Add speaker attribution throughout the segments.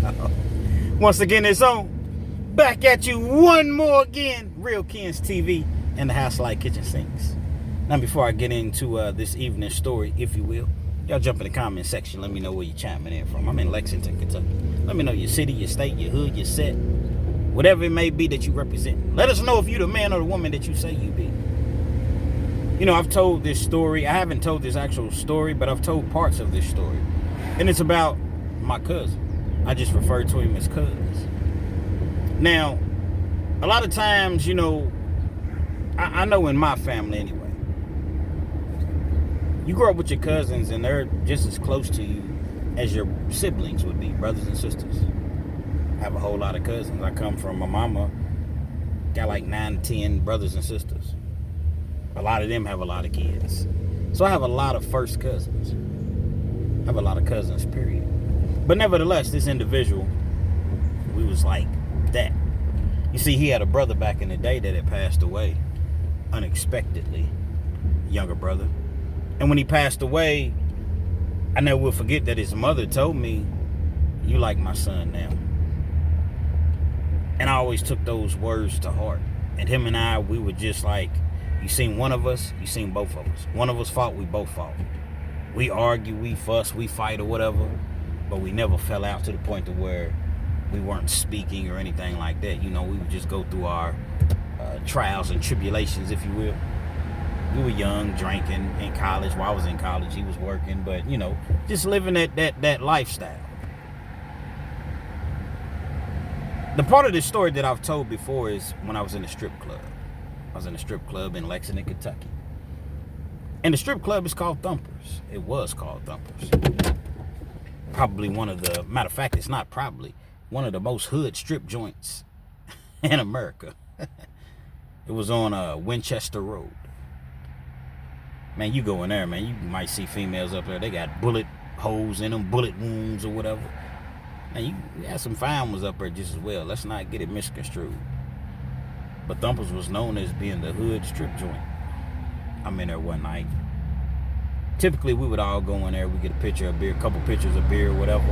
Speaker 1: y'all. Once again, it's on. Back at you one more again. Real Kens TV and the House Like Kitchen Sinks. Now, before I get into this evening's story, if you will, y'all jump in the comment section. Let me know where you're chiming in from. I'm in Lexington, Kentucky. Let me know your city, your state, your hood, your set, whatever it may be that you represent. Let us know if you're the man or the woman that you say you be. You know, I've told this story. I haven't told this actual story, but I've told parts of this story. And it's about my cousin. I just refer to him as Cuz. Now, a lot of times, you know, I know in my family anyway, you grow up with your cousins and they're just as close to you as your siblings would be, brothers and sisters. I have a whole lot of cousins. I come from my mama, got like 9 to 10 brothers and sisters. A lot of them have a lot of kids. So I have a lot of first cousins. I have a lot of cousins, period. But nevertheless, this individual, we was like that. You see, he had a brother back in the day that had passed away unexpectedly, younger brother. And when he passed away, I never will forget that his mother told me, "You like my son now." And I always took those words to heart. And him and I, we were just like, you seen one of us, you seen both of us. One of us fought, we both fought. We argue, we fuss, we fight or whatever, but we never fell out to the point to where we weren't speaking or anything like that. You know, we would just go through our trials and tribulations, if you will. We were young, drinking in college. While I was in college, he was working, but, you know, just living that lifestyle. The part of this story that I've told before is when I was in a strip club. I was in a strip club in Lexington, Kentucky. And the strip club is called Thumpers. It was called Thumpers. Probably one of the, matter of fact, it's not probably, one of the most hood strip joints in America. It was on Winchester Road. Man, you go in there, man, you might see females up there. They got bullet holes in them, bullet wounds or whatever. And you had some fine ones up there just as well. Let's not get it misconstrued. But Thumpers was known as being the hood strip joint. I'm in there one night. Typically, we would all go in there. We get a picture of beer, a couple pictures of beer, whatever.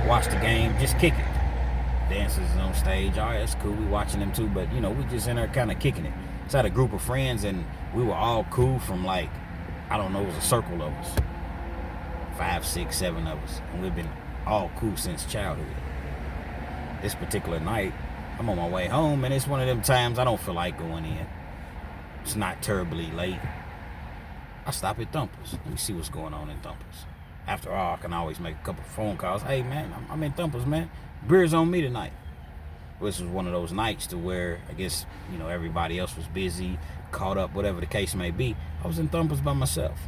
Speaker 1: Watch the game, just kick it. Dancers on stage. All right, that's cool. We watching them too. But, you know, we just in there kind of kicking it. So I had a group of friends, and we were all cool from like, I don't know, it was a circle of us. 5, 6, 7 of us. And we've been all cool since childhood. This particular night, I'm on my way home, and it's one of them times I don't feel like going in. It's not terribly late. I stop at Thumpers. Let me see what's going on in Thumpers. After all, I can always make a couple phone calls. Hey, man, I'm in Thumpers, man. Beer's on me tonight. This was one of those nights to where, I guess, you know, everybody else was busy, caught up, whatever the case may be. I was in Thumpers by myself.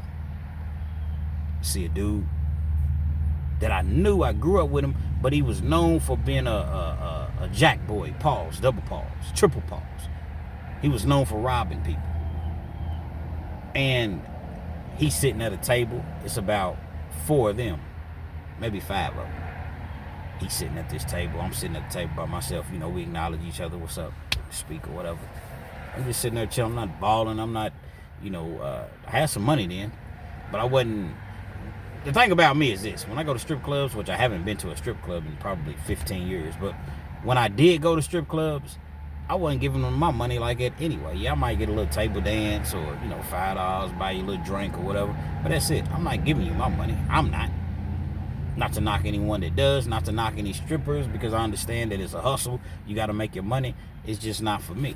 Speaker 1: See a dude that I knew, I grew up with him, but he was known for being a jack boy, pause, double pause, triple pause. He was known for robbing people. And he's sitting at a table. It's about 4 of them, maybe 5 of them. He's sitting at this table. I'm sitting at the table by myself. You know, we acknowledge each other. What's up? Speak or whatever. I'm just sitting there chilling. I'm not balling. I'm not, you know, I had some money then, but I wasn't. The thing about me is this. When I go to strip clubs, which I haven't been to a strip club in probably 15 years, but when I did go to strip clubs, I wasn't giving them my money like that anyway. Yeah, I might get a little table dance or, you know, $5, buy you a little drink or whatever, but that's it. I'm not giving you my money. I'm not. Not to knock anyone that does, not to knock any strippers, because I understand that it's a hustle. You got to make your money. It's just not for me.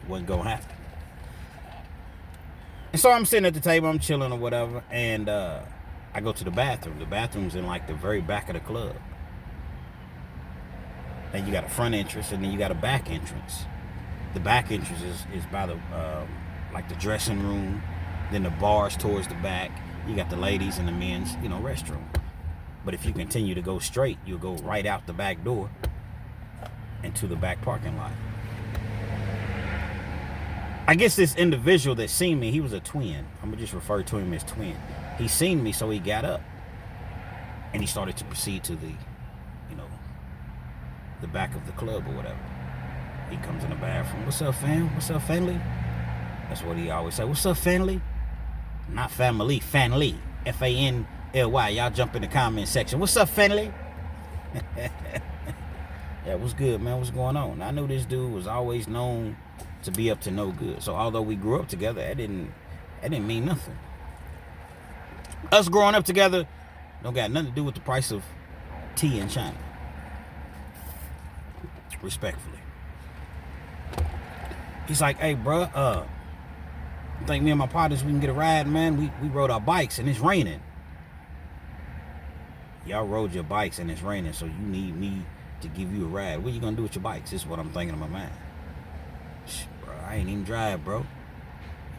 Speaker 1: Wasn't going to happen. And so I'm sitting at the table, I'm chilling or whatever, and I go to the bathroom. The bathroom's in like the very back of the club. And you got a front entrance, and then you got a back entrance. The back entrance is by the like the dressing room. Then the bar's towards the back. You got the ladies and the men's, you know, restroom. But if you continue to go straight, you'll go right out the back door into the back parking lot. I guess this individual that seen me, he was a twin. I'm going to just refer to him as twin. He seen me, so he got up. And he started to proceed to the, you know, the back of the club or whatever. He comes in the bathroom. What's up, fam? What's up, family? That's what he always say. What's up, family? Not family, family. F-A-N-L-Y. Y'all jump in the comment section. What's up, family? Yeah, what's good, man? What's going on? I knew this dude was always known to be up to no good. So although we grew up together, that didn't mean nothing. Us growing up together don't got nothing to do with the price of tea in China. Respectfully. He's like, hey, bruh, I think me and my partners, we can get a ride, man. We rode our bikes and it's raining. Y'all rode your bikes and it's raining, so you need me to give you a ride. What you gonna do with your bikes? This is what I'm thinking in my mind. Bro, I ain't even drive, bro. You know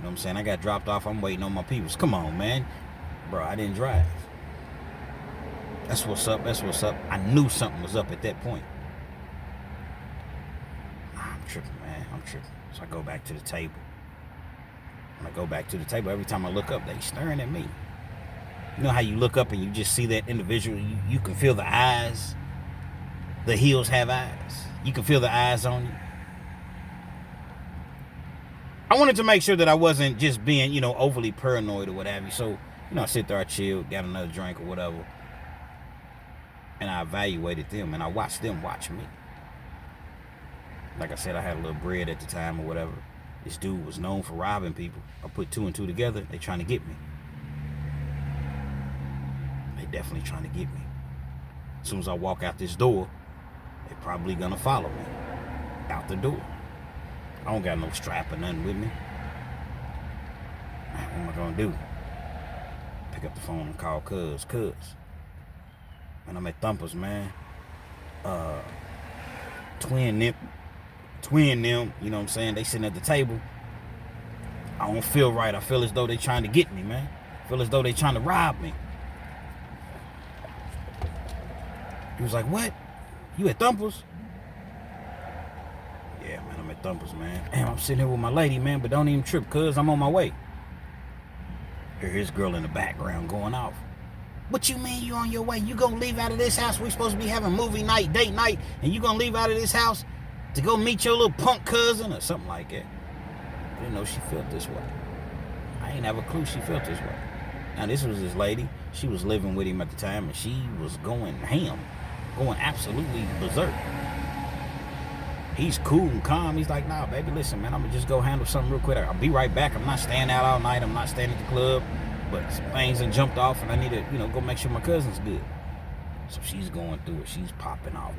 Speaker 1: what I'm saying? I got dropped off. I'm waiting on my peoples. Come on, man. Bro, I didn't drive. That's what's up. That's what's up. I knew something was up at that point. I'm tripping, man. I'm tripping. So I go back to the table. When I go back to the table, every time I look up, they staring at me. You know how you look up and you just see that individual, you can feel the eyes. The heels have eyes. You can feel the eyes on you. I wanted to make sure that I wasn't just being, overly paranoid or what have you. So, I sit there, I chilled, got another drink or whatever. And I evaluated them and I watched them watch me. Like I said, I had a little bread at the time or whatever. This dude was known for robbing people. I put two and two together. They trying to get me. They definitely trying to get me. As soon as I walk out this door, they probably gonna follow me out the door. I don't got no strap or nothing with me. Man, what am I gonna do? Pick up the phone and call Cuz. Man, I'm at Thumpers, man. Twin them, you know what I'm saying? They sitting at the table. I don't feel right. I feel as though they trying to get me, man. I feel as though they trying to rob me. He was like, what? You at Thumpers? Yeah, man, I'm at Thumpers, man. Damn, I'm sitting here with my lady, man, but don't even trip, cuz I'm on my way. Hear his girl in the background going off. What you mean you on your way? You gonna leave out of this house? We supposed to be having movie night, date night, and you gonna leave out of this house to go meet your little punk cousin or something like that? I didn't know she felt this way. I ain't have a clue she felt this way. Now, this was his lady. She was living with him at the time, and she was going ham. Going absolutely berserk. He's cool and calm. He's like, nah, baby, listen, man, I'm going to just go handle something real quick. I'll be right back. I'm not staying out all night. I'm not staying at the club. But some things have jumped off, and I need to, go make sure my cousin's good. So she's going through it. She's popping off.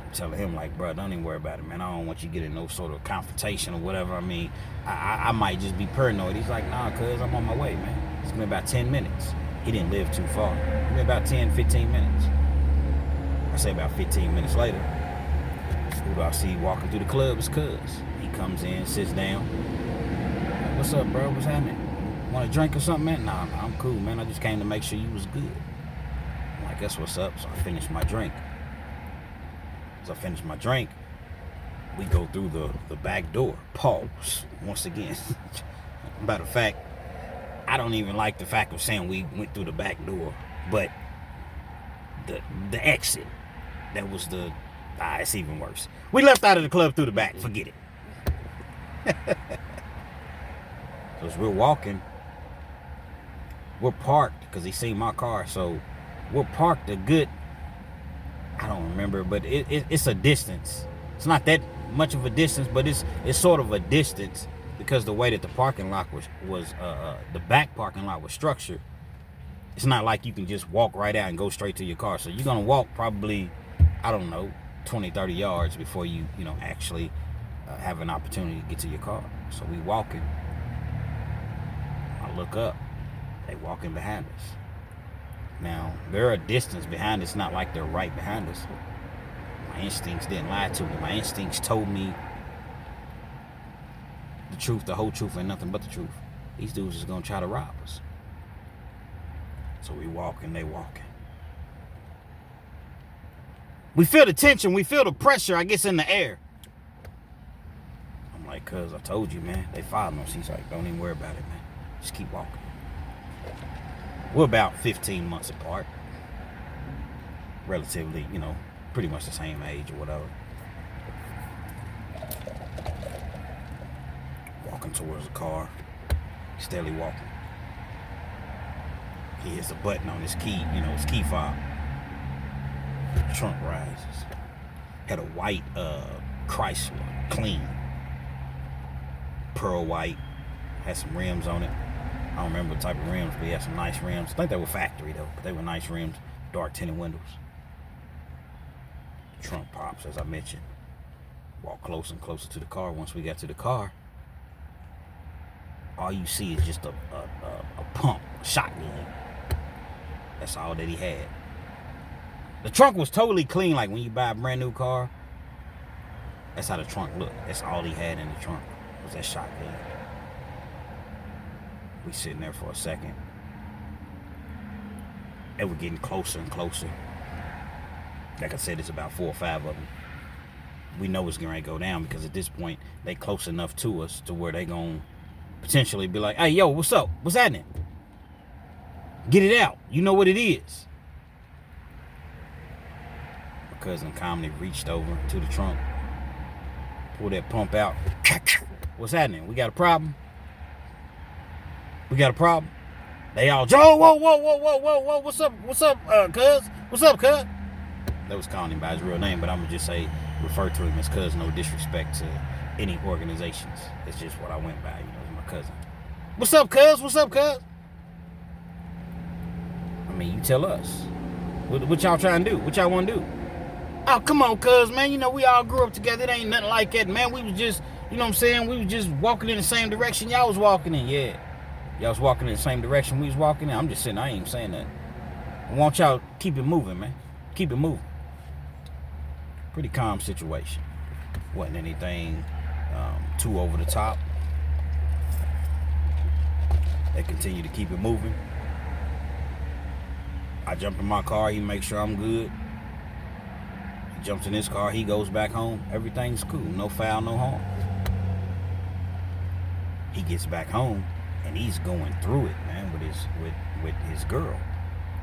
Speaker 1: I'm telling him, like, bro, don't even worry about it, man. I don't want you to get in no sort of confrontation or whatever. I mean, I might just be paranoid. He's like, nah, cuz, I'm on my way, man. It's going to be about 10 minutes. He didn't live too far. It's been about 10, 15 minutes. I say about 15 minutes later, who do I see walking through the club? It's Cuz. He comes in, sits down. Like, what's up, bro? What's happening? Want a drink or something, man? Nah, I'm cool, man. I just came to make sure you was good. I'm like, that's what's up. So I finished my drink. We go through the back door. Pause. Once again. Matter of fact, I don't even like the fact of saying we went through the back door, but the exit, that was it's even worse. We left out of the club through the back. Forget it. So as we're walking, we're parked because he seen my car, so we're parked a good, I don't remember, but it's a distance. It's not that much of a distance, but it's sort of a distance because the way that the parking lot was the back parking lot was structured. It's not like you can just walk right out and go straight to your car. So you're gonna walk probably, I don't know, 20, 30 yards before you actually have an opportunity to get to your car. So we walking. I look up. They walking behind us. Now, they're a distance behind us. It's not like they're right behind us. My instincts didn't lie to me. My instincts told me the truth, the whole truth, and nothing but the truth. These dudes is gonna try to rob us. So we walking, they walking. We feel the tension, we feel the pressure, I guess, in the air. I'm like, cuz, I told you, man. They following us. He's like, don't even worry about it, man. Just keep walking. We're about 15 months apart. Relatively, pretty much the same age or whatever. Walking towards the car. Steadily walking. He hits a button on his key, his key fob. Trunk rises. Had a white Chrysler, clean, pearl white. Had some rims on it. I don't remember the type of rims, but he had some nice rims. I think they were factory though, but they were nice rims. Dark tinted windows. Trunk pops, as I mentioned. Walk closer and closer to the car. Once we got to the car, all you see is just a pump, a shotgun. That's all that he had. The trunk was totally clean, like when you buy a brand new car. That's how the trunk looked. That's all he had in the trunk, was that shotgun. We sitting there for a second. And we're getting closer and closer. Like I said, it's about 4 or 5 of them. We know it's going to go down because at this point, they close enough to us to where they going to potentially be like, hey, yo, what's up? What's happening? Get it out. You know what it is. My cousin calmly reached over to the trunk, pulled that pump out. What's happening? We got a problem? We got a problem? They all, Joe, whoa, what's up, cuz? What's up, cuz? That was calling him by his real name, but I'm going to just say, refer to him as cuz, no disrespect to any organizations. It's just what I went by, he's my cousin. What's up, cuz? What's up, cuz? I mean, you tell us. What y'all trying to do? What y'all want to do? Oh, come on, cuz, man. We all grew up together. It ain't nothing like that, man. We was just, we was just walking in the same direction y'all was walking in. Yeah. Y'all was walking in the same direction we was walking in. I'm just saying, I ain't even saying that. I want y'all to keep it moving, man. Keep it moving. Pretty calm situation. Wasn't anything too over the top. They continue to keep it moving. I jump in my car. He makes sure I'm good. He jumps in his car. He goes back home. Everything's cool. No foul, no harm. He gets back home. And he's going through it, man, with his girl.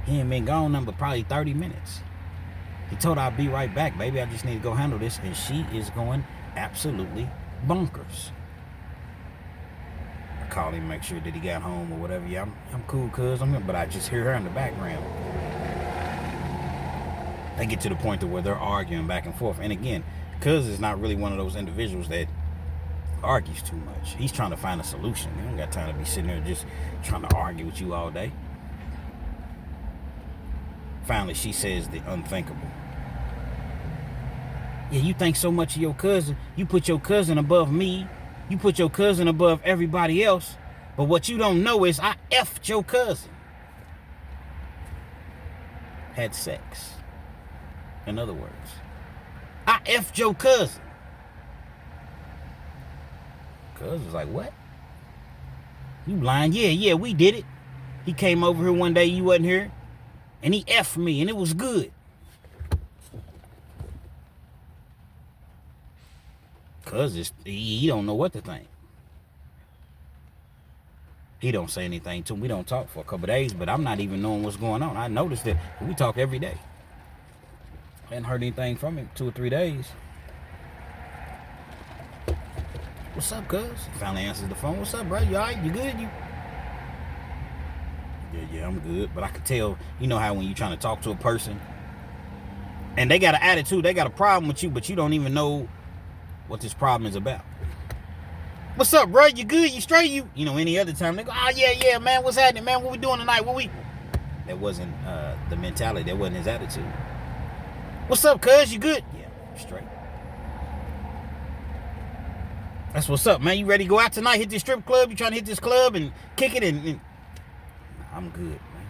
Speaker 1: He ain't been gone number probably 30 minutes. He told her, I'll be right back, baby. I just need to go handle this. And she is going absolutely bonkers. I called him, make sure that he got home or whatever. Yeah, I'm cool, cuz. But I just hear her in the background. They get to the point to where they're arguing back and forth. And again, cuz is not really one of those individuals that argues too much. He's trying to find a solution. He don't got time to be sitting there just trying to argue with you all day. Finally, she says the unthinkable. Yeah, you think so much of your cousin. You put your cousin above me. You put your cousin above everybody else. But what you don't know is I effed your cousin. Had sex. In other words, I effed your cousin. Cuz was like, what? You lying? Yeah, we did it. He came over here one day, you wasn't here. And he effed me, and it was good. Cuz he don't know what to think. He don't say anything to him. We don't talk for a couple of days, but I'm not even knowing what's going on. I noticed that we talk every day. I hadn't heard anything from him 2 or 3 days. What's up, cuz? He finally answers the phone. What's up, bro? You all right? You good? Yeah, I'm good. But I could tell, you know how when you're trying to talk to a person and they got an attitude, they got a problem with you, but you don't even know what this problem is about. What's up, bro? You good? You straight? Any other time they go, oh, yeah, man. What's happening, man? What we doing tonight? That wasn't the mentality. That wasn't his attitude. What's up, cuz? You good? Yeah, I'm straight. That's what's up, man. You ready to go out tonight? Hit this strip club? You trying to hit this club and kick it? And I'm good, man.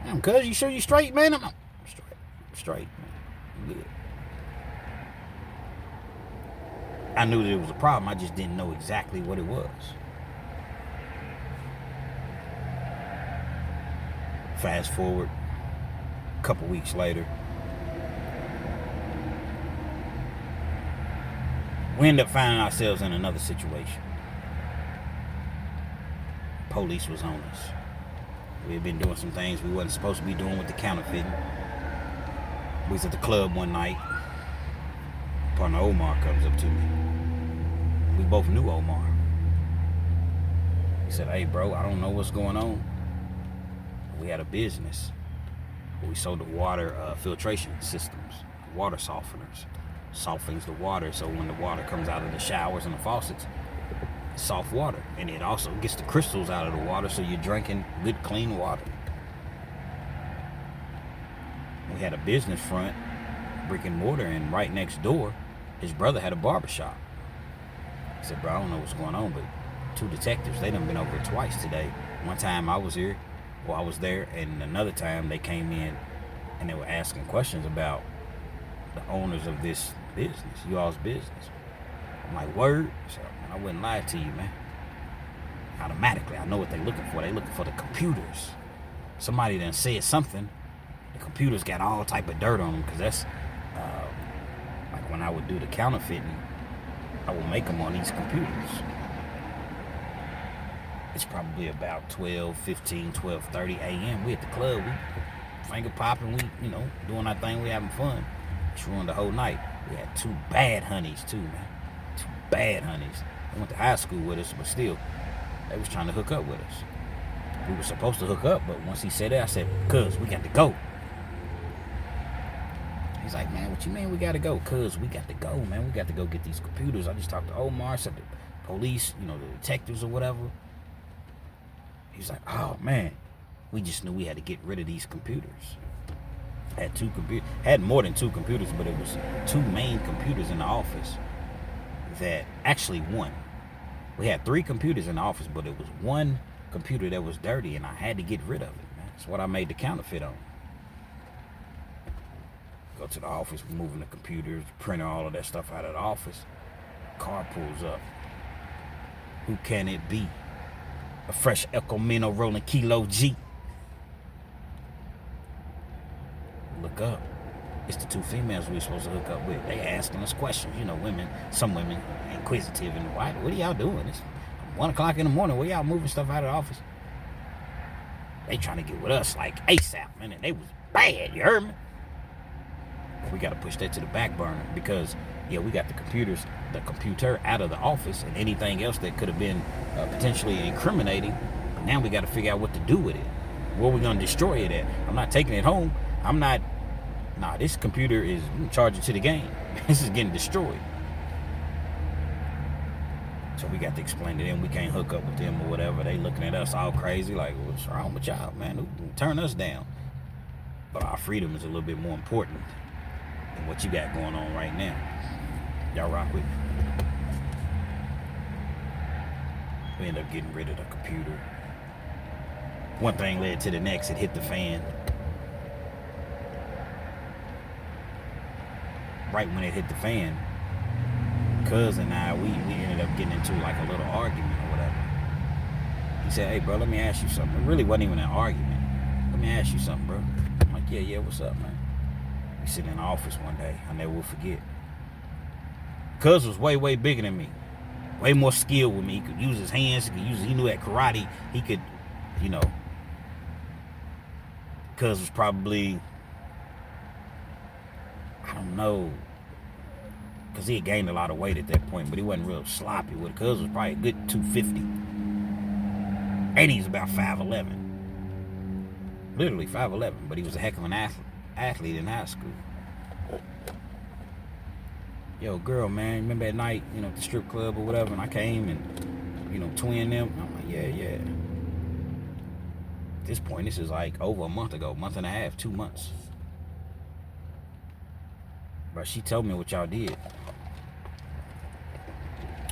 Speaker 1: Damn, cuz, you sure you straight, man? I'm straight, man. I'm good. I knew that it was a problem. I just didn't know exactly what it was. Fast forward a couple weeks later. We end up finding ourselves in another situation. Police was on us. We had been doing some things we wasn't supposed to be doing with the counterfeiting. We was at the club one night. Partner Omar comes up to me. We both knew Omar. He said, hey, bro, I don't know what's going on. We had a business. We sold the water filtration systems, water softeners. Softens the water, so when the water comes out of the showers and the faucets, it's soft water. And it also gets the crystals out of the water, so you're drinking good, clean water. We had a business front, brick and mortar, and right next door, his brother had a barbershop. I said, bro, I don't know what's going on, but 2 detectives, they done been over it twice today. One time I was here, I was there, and another time they came in and they were asking questions about the owners of this business, you all's business. I'm like, word? So, I wouldn't lie to you, man. Automatically, I know what they're looking for. They're looking for the computers. Somebody done said something. The computers got all type of dirt on them, because that's like when I would do the counterfeiting, I would make them on these computers. It's probably about 12:30 a.m. We at the club, we finger popping, we, doing our thing, we having fun. It's ruined the whole night. We had 2 bad honeys too, man. 2 bad honeys. They went to high school with us, but still, they was trying to hook up with us. We were supposed to hook up, but once he said that, I said, cuz, we got to go. He's like, man, what you mean we got to go? Cuz, we got to go, man. We got to go get these computers. I just talked to Omar, said the police, the detectives or whatever. He's like, oh, man, we just knew we had to get rid of these computers. Had 2 computers, had more than 2 computers, but it was 2 main computers in the office that actually one. We had 3 computers in the office, but it was 1 computer that was dirty, and I had to get rid of it, man. That's what I made the counterfeit on. Go to the office, moving the computers, printer, all of that stuff out of the office. Car pulls up. Who can it be? A fresh El Camino rolling Kilo G. Look up. It's the 2 females we were supposed to hook up with. They asking us questions. Women, some women inquisitive and what are y'all doing? It's 1 o'clock in the morning. Where y'all moving stuff out of the office? They trying to get with us like ASAP, man. And they was bad, you heard me? We got to push that to the back burner because, we got the computer out of the office and anything else that could have been potentially incriminating. But now we got to figure out what to do with it. Where we going to destroy it at? I'm not taking it home. This computer is charging to the game. This is getting destroyed. So we got to explain to them we can't hook up with them or whatever. They looking at us all crazy like, what's wrong with y'all, man? Turn us down. But our freedom is a little bit more important than what you got going on right now. Y'all rock with me. We end up getting rid of the computer. One thing led to the next. It hit the fan. Right when it hit the fan, Cuz and I, we ended up getting into like a little argument or whatever. He said, hey, bro, let me ask you something. It really wasn't even an argument. Let me ask you something, bro. I'm like, yeah, what's up, man? We sit in the office one day. I never will forget. Cuz was way, way bigger than me. Way more skilled with me. He could use his hands. He knew at karate. He could, Cuz was probably, I don't know, because he had gained a lot of weight at that point, but he wasn't real sloppy with it. Cuz was probably a good 250. And he's about 5'11". Literally 5'11", but he was a heck of an athlete in high school. Yo, girl, man, remember that night, at the strip club or whatever, and I came and, twin them? I'm like, yeah. At this point, this is like over a month ago, month and a half, 2 months. But she told me what y'all did.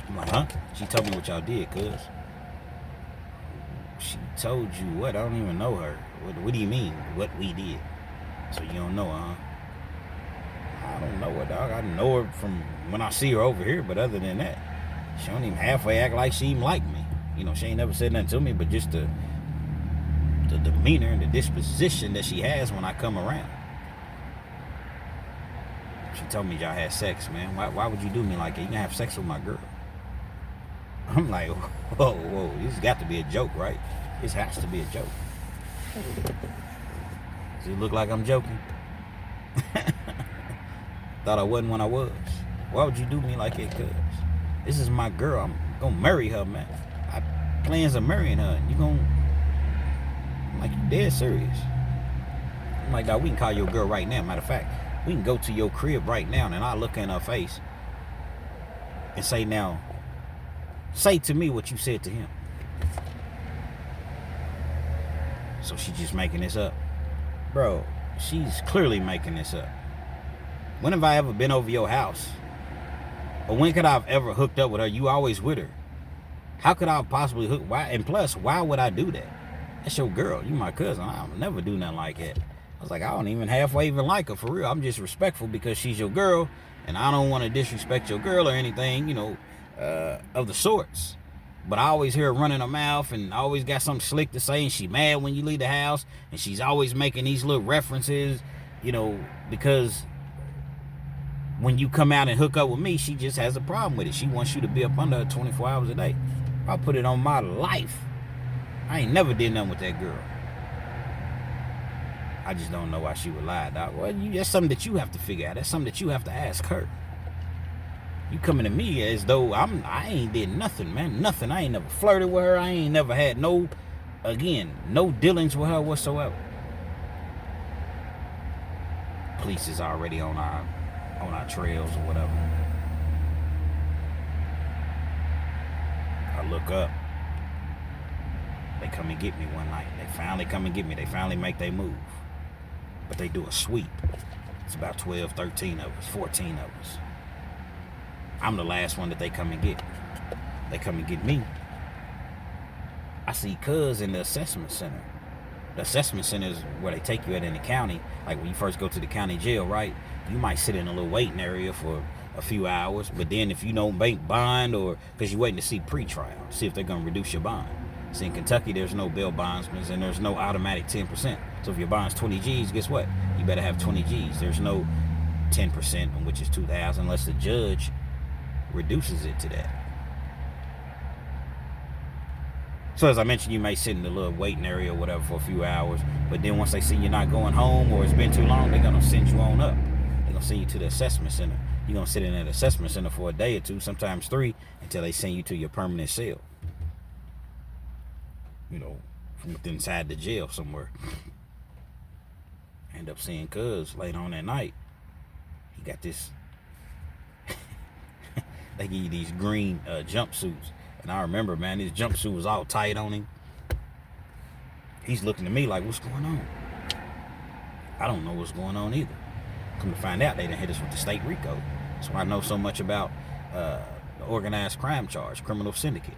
Speaker 1: I'm like, huh? She told me what y'all did, cuz. She told you what? I don't even know her. What do you mean, what we did? So you don't know her, huh? I don't know her, dog. I know her from when I see her over here, but other than that, she don't even halfway act like she even like me. She ain't never said nothing to me, but just the demeanor and the disposition that she has when I come around. She told me y'all had sex, man. Why would you do me like that? You gonna have sex with my girl? I'm like, whoa, this has got to be a joke, right? This has to be a joke. Does it look like I'm joking? Thought I wasn't when I was. Why would you do me like that, cuz? This is my girl. I'm gonna marry her, man. I plans of marrying her. You gonna, like, you dead serious. like, dog, we can call your girl right now. Matter of fact, we can go to your crib right now, and I look in her face and say, now, say to me what you said to him. So she's just making this up. Bro, she's clearly making this up. When have I ever been over your house? Or when could I have ever hooked up with her? You always with her. How could I possibly hook? Why? And plus, why would I do that? That's your girl. You my cousin. I'll never do nothing like that. I was like, I don't even halfway even like her, for real. I'm just respectful because she's your girl, and I don't want to disrespect your girl or anything, you know, of the sorts. But I always hear her running her mouth and always got something slick to say, and she mad when you leave the house, and she's always making these little references, you know, because when you come out and hook up with me, she just has a problem with it. She wants you to be up under her 24 hours a day. I'll put it on my life. I ain't never did nothing with that girl. I just don't know why she would lie, dog. Well, that's something that you have to figure out. That's something that you have to ask her. You coming to me as though I ain't did nothing, man. Nothing. I ain't never flirted with her. I ain't never had no dealings with her whatsoever. Police is already on our trails or whatever. I look up. They come and get me one night. They finally come and get me. They finally make their move. But they do a sweep. It's about 12, 13 of us, 14 of us. I'm the last one that they come and get. They come and get me. I see cuz in the assessment center. The assessment center is where they take you at in the county. Like when you first go to the county jail, right? You might sit in a little waiting area for a few hours. But then if you don't make bond, or because you're waiting to see pre-trial, see if they're going to reduce your bond. See, in Kentucky, there's no bail bondsmen and there's no automatic 10%. So if your bond's 20 G's, guess what? You better have 20 G's. There's no 10%, which is $2,000, unless the judge reduces it to that. So as I mentioned, you may sit in the little waiting area or whatever for a few hours, but then once they see you're not going home or it's been too long, they're going to send you on up. They're going to send you to the assessment center. You're going to sit in that assessment center for a day or two, sometimes 3, until they send you to your permanent cell. You know, from inside the jail somewhere. I end up seeing cuz late on that night. He got this they give you these green jumpsuits. And I remember, man, his jumpsuit was all tight on him. He's looking at me like, what's going on? I don't know what's going on either. Come to find out, they done hit us with the state RICO. That's why I know so much about the organized crime charge, criminal syndicate.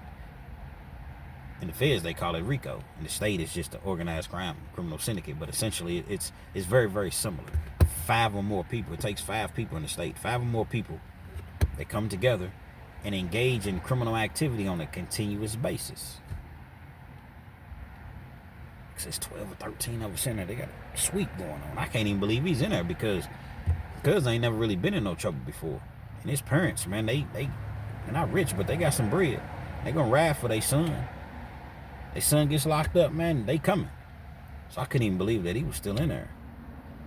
Speaker 1: In the feds, they call it RICO. In the state, it's just the organized crime criminal syndicate. But essentially, it's very, very similar. 5 or more people. It takes 5 people in the state. 5 or more people. They come together and engage in criminal activity on a continuous basis. It says 12 or 13 of us in there. They got a sweep going on. I can't even believe he's in there because ain't never really been in no trouble before. And his parents, man, they're not rich, but they got some bread. They gonna ride for their son. Their son gets locked up, man, they coming. So I couldn't even believe that he was still in there.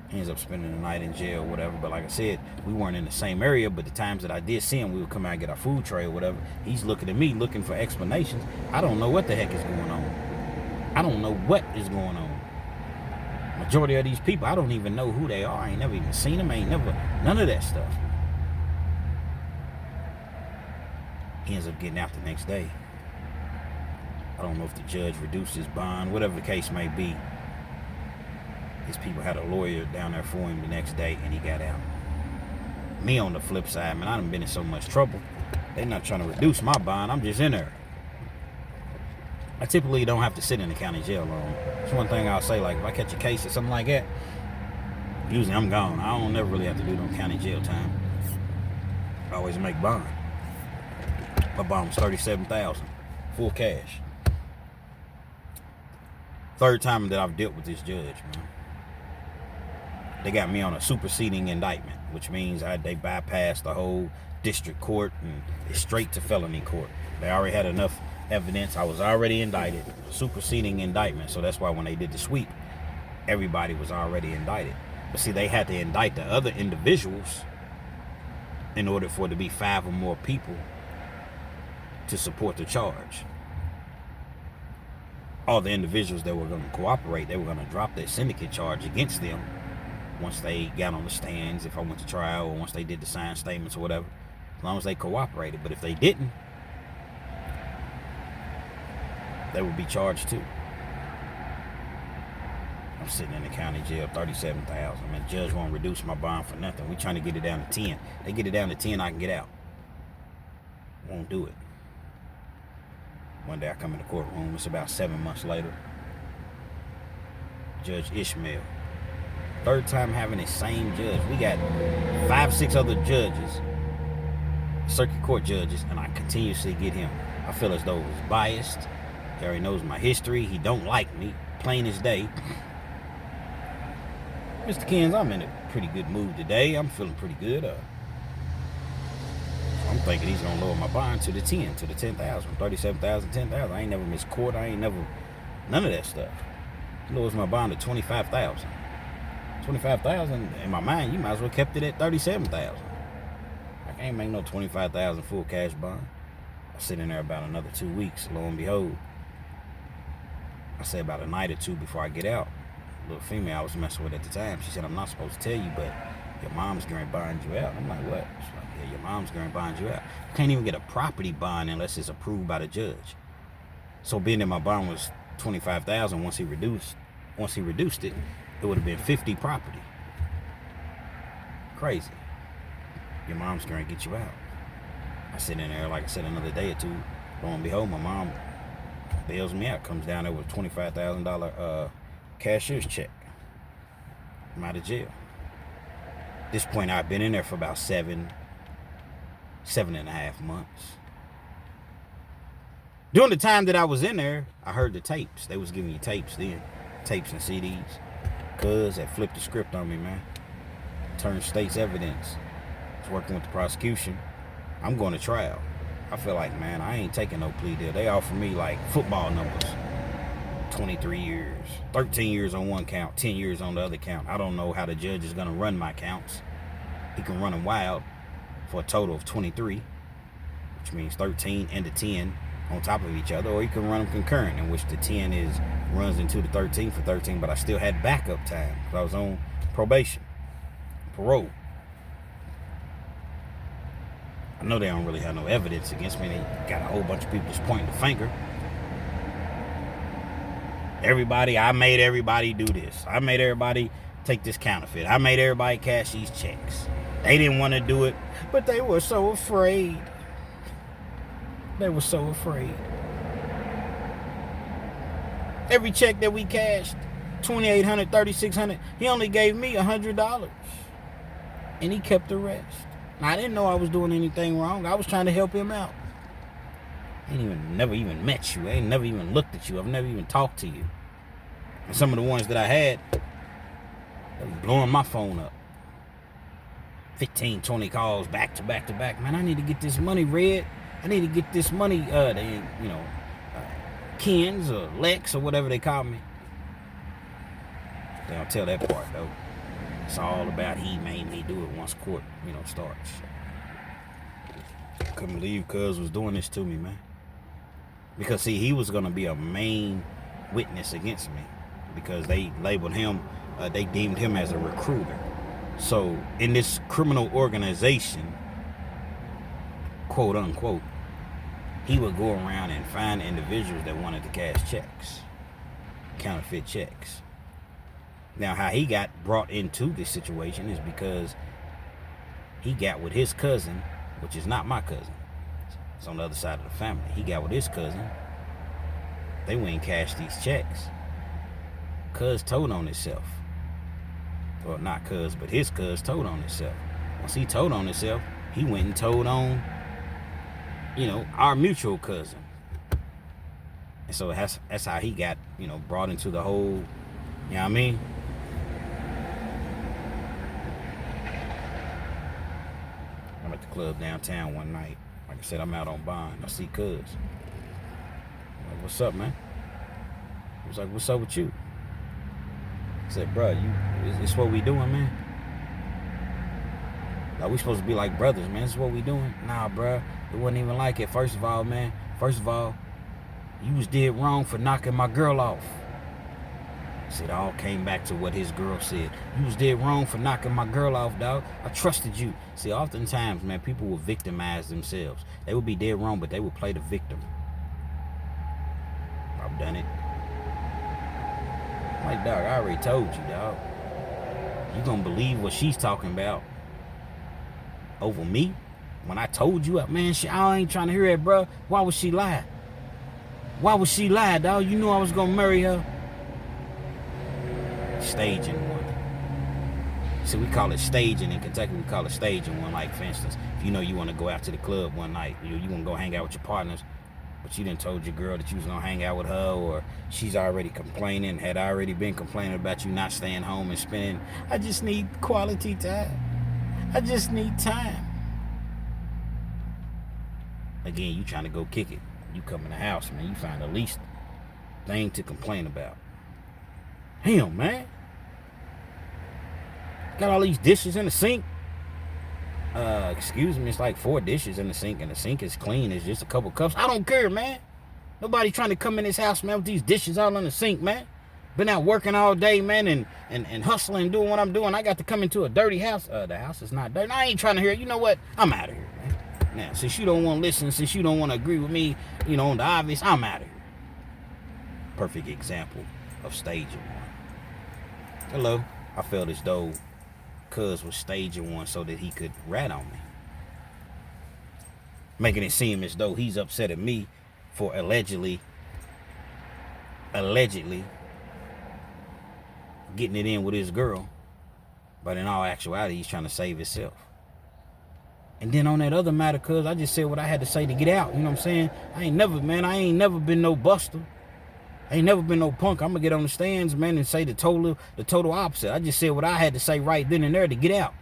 Speaker 1: He ends up spending the night in jail or whatever. But like I said, we weren't in the same area, but the times that I did see him, we would come out and get our food tray or whatever. He's looking at me, looking for explanations. I don't know what the heck is going on. I don't know what is going on. Majority of these people, I don't even know who they are. I ain't never even seen them. I ain't never, none of that stuff. He ends up getting out the next day. I don't know if the judge reduced his bond, whatever the case may be. His people had a lawyer down there for him the next day, and he got out. Me on the flip side, man, I done been in so much trouble. They're not trying to reduce my bond. I'm just in there. I typically don't have to sit in the county jail long. That's one thing I'll say, like, if I catch a case or something like that, usually I'm gone. I don't never really have to do no county jail time. I always make bond. My bond was $37,000, full cash. Third time that I've dealt with this judge, man. They got me on a superseding indictment, which means they bypassed the whole district court and it's straight to felony court. They already had enough evidence. I was already indicted, superseding indictment. So that's why when they did the sweep, everybody was already indicted. But see, they had to indict the other individuals in order for it to be 5 or more people to support the charge. All the individuals that were going to cooperate, they were going to drop that syndicate charge against them once they got on the stands, if I went to trial, or once they did the signed statements or whatever, as long as they cooperated. But if they didn't, they would be charged too. I'm sitting in the county jail, $37,000. Man, judge won't reduce my bond for nothing. We trying to get it down to 10. They get it down to 10, I can get out. Won't do it. One day I come in the courtroom. It's about 7 months later. Judge Ishmael. Third time having the same judge. We got 5, 6 other judges, circuit court judges, and I continuously get him. I feel as though it was biased. He already knows my history. He don't like me, plain as day. Mr. Kens, I'm in a pretty good mood today. I'm feeling pretty good. I'm thinking he's gonna lower my bond to the 10, to the 10,000, 37,000, 10,000. I ain't never missed court. I ain't never, none of that stuff. He lowers my bond to 25,000. 25,000 in my mind, you might as well kept it at 37,000. I can't make no 25,000 full cash bond. I sit in there about another 2 weeks. Lo and behold, I say about a night or two before I get out. A little female I was messing with at the time, she said, I'm not supposed to tell you, but your mom's going to bond you out. I'm like, what? She's like, yeah, your mom's going to bond you out. You can't even get a property bond unless it's approved by the judge. So being that my bond was 25,000, once he reduced it, it would have been 50 property. Crazy. Your mom's going to get you out. I sit in there, like I said, another day or two. Lo and behold, my mom bails me out. Comes down there with a $25,000 cashier's check. I'm out of jail. At this point, I've been in there for about 7.5 months. During the time that I was in there, I heard the tapes. They was giving you tapes then. Tapes and CDs. Cuz had flipped the script on me, man. Turned state's evidence. I was working with the prosecution. I'm going to trial. I feel like, man, I ain't taking no plea deal. They offer me like football numbers. 23 years, 13 years on one count, 10 years on the other count. I don't know how the judge is going to run my counts. He can run them wild for a total of 23, which means 13 and the 10 on top of each other, or he can run them concurrent, in which the 10 runs into the 13 for 13, but I still had backup time because I was on parole. I know they don't really have no evidence against me. They got a whole bunch of people just pointing the finger. I made everybody do this. I made everybody take this counterfeit. I made everybody cash these checks. They didn't want to do it, but they were so afraid. They were so afraid. Every check that we cashed, $2,800, $3,600, he only gave me $100. And he kept the rest. Now, I didn't know I was doing anything wrong. I was trying to help him out. I never even met you. I ain't never even looked at you. I've never even talked to you. And some of the ones that I had, they was blowing my phone up. 15, 20 calls back to back to back. Man, I need to get this money, Red. I need to get this money, Kens or Lex or whatever they call me. They don't tell that part, though. It's all about he made me do it once court, starts. Couldn't believe Cuz was doing this to me, man. Because, see, he was going to be a main witness against me. Because they labeled him, they deemed him as a recruiter. So, in this criminal organization, quote unquote, he would go around and find individuals that wanted to cash checks. Counterfeit checks. Now, how he got brought into this situation is because he got with his cousin, which is not my cousin. It's on the other side of the family. He got with his cousin. They went and cashed these checks. Cuz told on himself. Well, not Cuz, but his cuz told on himself. Once he told on himself, he went and told on, our mutual cousin. And so that's how he got, brought into the whole, you know what I mean? I'm at the club downtown one night. Like I said, I'm out on bond. I see Cuz. I'm like, what's up, man? He was like, what's up with you? I said, bro, it's what we doing, man. Like, we supposed to be like brothers, man. This is what we doing. Nah, bro, it wasn't even like it. First of all, you was dead wrong for knocking my girl off. See, it all came back to what his girl said. You was dead wrong for knocking my girl off, dog. I trusted you. See, oftentimes, man, people will victimize themselves. They would be dead wrong, but they would play the victim. I've done it. I'm like, dog, I already told you, dog. You gonna believe what she's talking about over me? When I told you, man, I ain't trying to hear that, bro. Why would she lie? Why would she lie, dog? You knew I was gonna marry her. Staging one. See, we call it staging in Kentucky. We call it staging one. Like, for instance, if you know you want to go out to the club one night, you want to go hang out with your partners, but you done told your girl that you was gonna hang out with her, or she's already complaining, had already been complaining about you not staying home and spending. I just need quality time. I just need time. Again, you trying to go kick it. You come in the house, man. You find the least thing to complain about. Damn, man. Got all these dishes in the sink. Excuse me, it's like 4 dishes in the sink, and the sink is clean. It's just a couple cups. I don't care, man. Nobody trying to come in this house, man, with these dishes all in the sink, man. Been out working all day, man, and hustling, doing what I'm doing. I got to come into a dirty house. The house is not dirty. I ain't trying to hear it. You know what? I'm out of here, man. Now, since you don't want to listen, since you don't want to agree with me, on the obvious, I'm out of here. Perfect example of staging one. Hello. I felt as though Cuz was staging one so that he could rat on me. Making it seem as though he's upset at me for allegedly getting it in with his girl. But in all actuality, he's trying to save himself. And then on that other matter, cuz I just said what I had to say to get out. You know what I'm saying? I ain't never been no buster. I ain't never been no punk. I'm gonna get on the stands, man, and say the total opposite. I just said what I had to say right then and there to get out.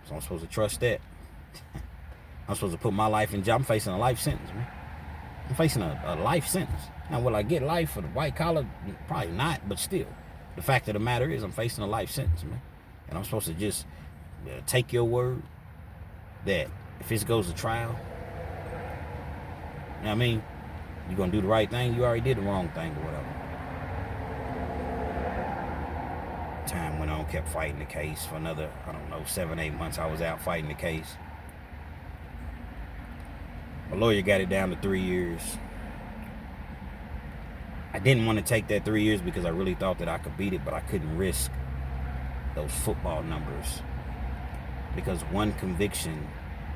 Speaker 1: So I'm supposed to trust that. I'm supposed to put my life in jail. I'm facing a life sentence, man. I'm facing a life sentence. Now, will I get life for the white collar? Probably not, but still. The fact of the matter is I'm facing a life sentence, man. And I'm supposed to just take your word that if this goes to trial, you know what I mean? You're going to do the right thing. You already did the wrong thing or whatever. Time went on, kept fighting the case for another, 7, 8 months. I was out fighting the case. My lawyer got it down to 3 years. I didn't want to take that 3 years because I really thought that I could beat it, but I couldn't risk those football numbers. Because one conviction,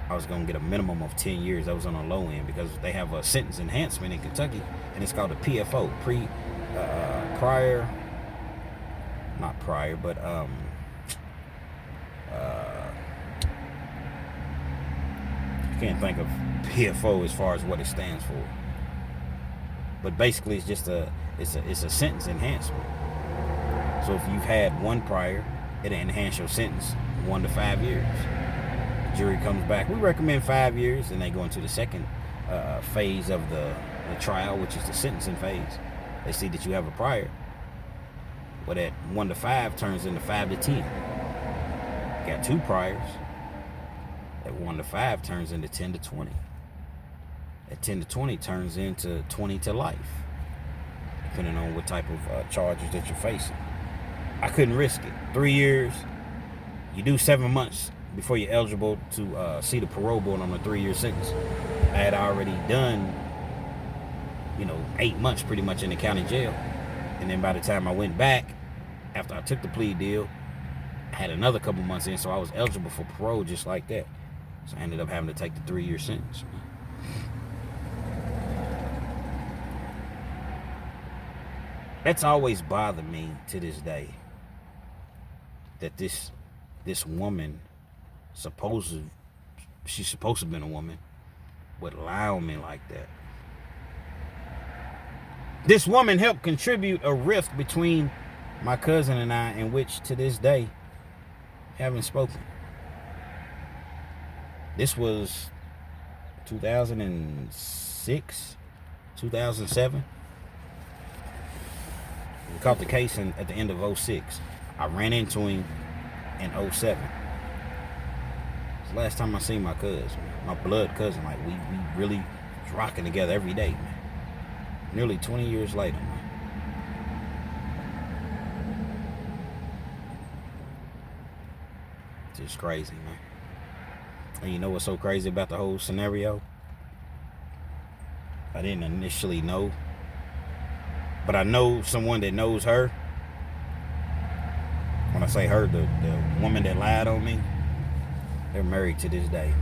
Speaker 1: I was going to get a minimum of 10 years. That was on the low end because they have a sentence enhancement in Kentucky, and it's called a PFO, I can't think of PFO as far as what it stands for. But basically, it's just it's a sentence enhancement. So if you've had one prior, it'll enhance your sentence 1 to 5 years. Jury comes back, we recommend 5 years, and they go into the second phase of the trial, which is the sentencing phase. They see that you have a prior. Well, that 1 to 5 turns into 5 to 10. You got 2 priors. That 1 to 5 turns into 10 to 20. That 10 to 20 turns into 20 to life, depending on what type of charges that you're facing. I couldn't risk it. 3 years, you do 7 months before you're eligible to see the parole board on a 3-year sentence. I had already done, 8 months pretty much in the county jail. And then by the time I went back, after I took the plea deal, I had another couple months in, so I was eligible for parole just like that. So I ended up having to take the 3-year sentence. That's always bothered me to this day. That this woman, she's supposed to have been a woman, would lie on me like that. This woman helped contribute a rift between my cousin and I, in which to this day haven't spoken. This was 2006, 2007. We caught the case at the end of 06. I ran into him in 07. It's the last time I seen my cousin, my blood cousin. Like, we really was rocking together every day, man. Nearly 20 years later, man. It's just crazy, man. And you know what's so crazy about the whole scenario? I didn't initially know, but I know someone that knows her. When I say her, the woman that lied on me, they're married to this day.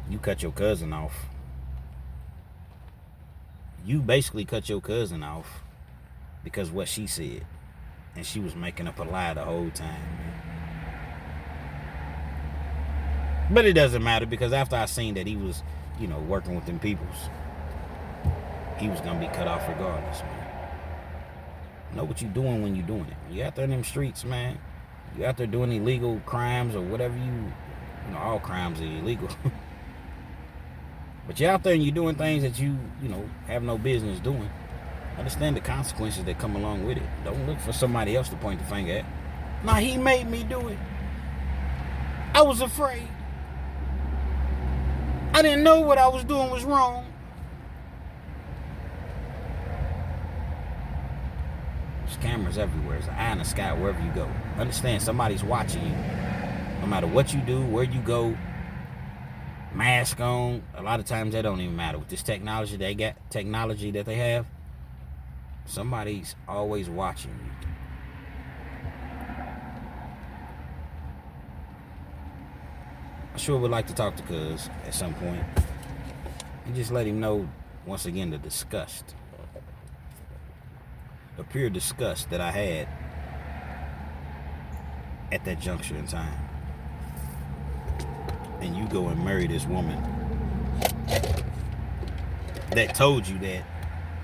Speaker 1: You cut your cousin off. You basically cut your cousin off because of what she said. And she was making up a lie the whole time, man. But it doesn't matter, because after I seen that he was, working with them peoples, he was going to be cut off regardless, man. Know what you doing when you doing it. You out there in them streets, man. You out there doing illegal crimes or whatever all crimes are illegal. But you're out there and you're doing things that you have no business doing. Understand the consequences that come along with it. Don't look for somebody else to point the finger at. Nah, he made me do it. I was afraid. I didn't know what I was doing was wrong. There's cameras everywhere. There's an eye in the sky wherever you go. Understand, somebody's watching you. No matter what you do, where you go, mask on. A lot of times that don't even matter. With this technology that they have, somebody's always watching you. I sure would like to talk to Cuz at some point and just let him know once again the disgust, the pure disgust that I had at that juncture in time. And you go and marry this woman that told you that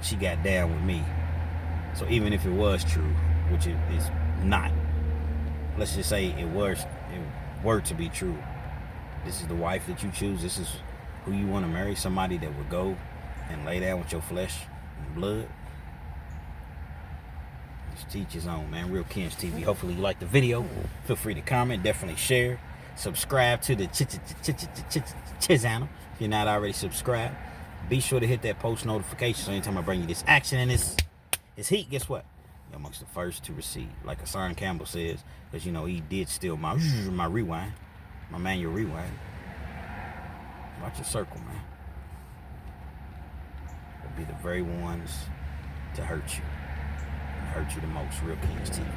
Speaker 1: she got down with me. So even if it was true, which it is not, let's just say it were to be true, this is the wife that you choose. This is who you want to marry. Somebody that would go and lay down with your flesh and blood. Just teach his own, man. Real Kens TV. Hopefully you like the video. Feel free to comment. Definitely share. Subscribe to the channel if you're not already subscribed. Be sure to hit that post notification so anytime I bring you this action and this heat, guess what? You're amongst the first to receive. Like Hassan Campbell says, because he did steal my rewind. My manual rewind. Watch your circle, man. They'll be the very ones to hurt you. And hurt you the most. Real Kens TV.